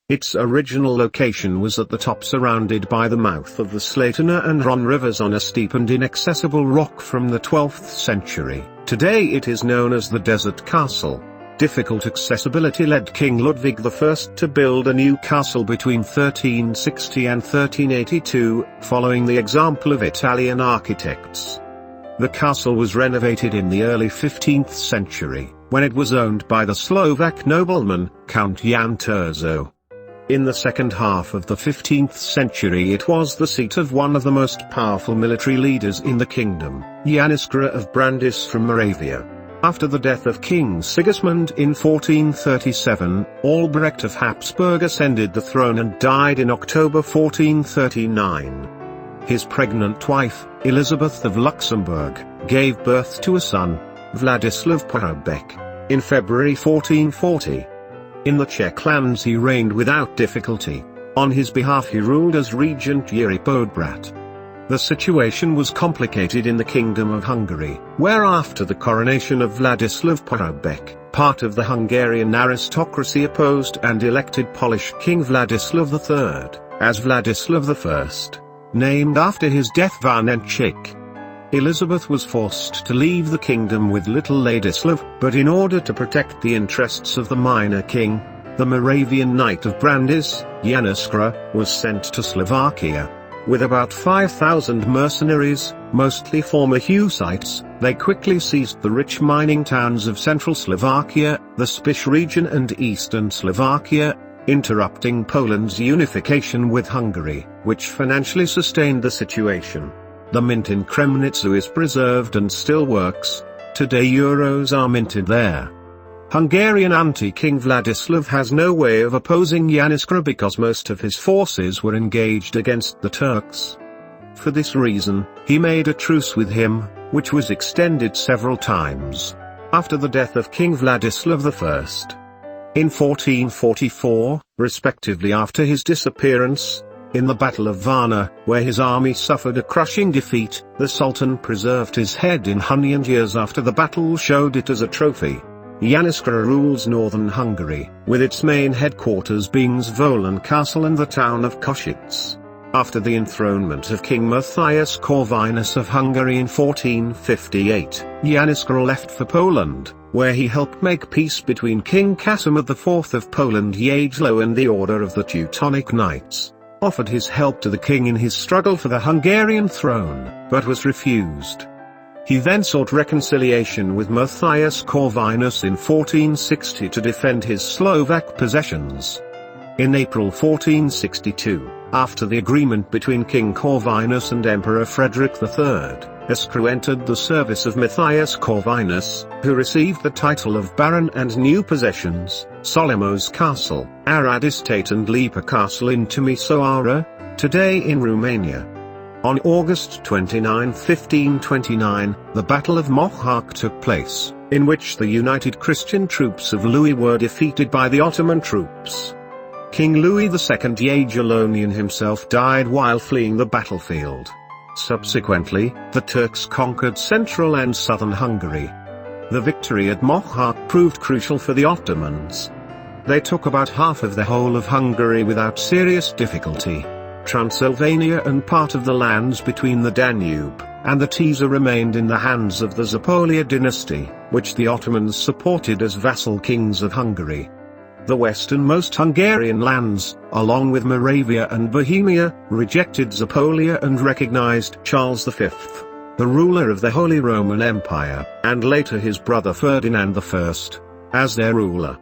Its original location was at the top, surrounded by the mouth of the Slatona and Ron rivers on a steep and inaccessible rock from the 12th century. Today it is known as the Desert Castle. Difficult accessibility led King Ludwig I to build a new castle between 1360 and 1382, following the example of Italian architects. The castle was renovated in the early 15th century, when it was owned by the Slovak nobleman, Count Jan Terzo. In the second half of the 15th century it was the seat of one of the most powerful military leaders in the kingdom, Jan Iskra of Brandis from Moravia. After the death of King Sigismund in 1437, Albrecht of Habsburg ascended the throne and died in October 1439. His pregnant wife, Elizabeth of Luxembourg, gave birth to a son, Vladislav Pohrobek, in February 1440. In the Czech lands he reigned without difficulty. On his behalf he ruled as regent Jiří Podbrat. The situation was complicated in the Kingdom of Hungary, where after the coronation of Vladislav Pohrobek, part of the Hungarian aristocracy opposed and elected Polish King Vladislav III, as Vladislav I, named after his death Vanenchik. Elizabeth was forced to leave the kingdom with little Ladislav, but in order to protect the interests of the minor king, the Moravian Knight of Brandis, Jan Iskra, was sent to Slovakia. With about 5,000 mercenaries, mostly former Hussites, they quickly seized the rich mining towns of central Slovakia, the Spiš region and eastern Slovakia, interrupting Poland's unification with Hungary, which financially sustained the situation. The mint in Kremnitz is preserved and still works. Today euros are minted there. Hungarian anti-King Vladislav has no way of opposing Jan Iskra because most of his forces were engaged against the Turks. For this reason, he made a truce with him, which was extended several times. After the death of King Vladislav I, in 1444, respectively after his disappearance, in the Battle of Varna, where his army suffered a crushing defeat, the Sultan preserved his head in honey and years after the battle showed it as a trophy. Jan Iskra rules northern Hungary, with its main headquarters being Zvolen Castle and the town of Košice. After the enthronement of King Matthias Corvinus of Hungary in 1458, Jan Iskra left for Poland, where he helped make peace between King Casimir IV of Poland Jagiełło and the Order of the Teutonic Knights. Offered his help to the king in his struggle for the Hungarian throne, but was refused. He then sought reconciliation with Matthias Corvinus in 1460 to defend his Slovak possessions. In April 1462, after the agreement between King Corvinus and Emperor Frederick III, Iskra entered the service of Matthias Corvinus, who received the title of Baron and new possessions, Solomos Castle, Arad Estate and Lipa Castle in Timisoara, today in Romania. On August 29, 1529, the Battle of Moháč took place, in which the united Christian troops of Louis were defeated by the Ottoman troops. King Louis II Jagiellonian himself died while fleeing the battlefield. Subsequently, the Turks conquered central and southern Hungary. The victory at Moháč proved crucial for the Ottomans. They took about half of the whole of Hungary without serious difficulty. Transylvania and part of the lands between the Danube and the Tisza remained in the hands of the Zápolia dynasty, which the Ottomans supported as vassal kings of Hungary. The westernmost Hungarian lands, along with Moravia and Bohemia, rejected Zápolia and recognized Charles V, the ruler of the Holy Roman Empire, and later his brother Ferdinand I, as their ruler.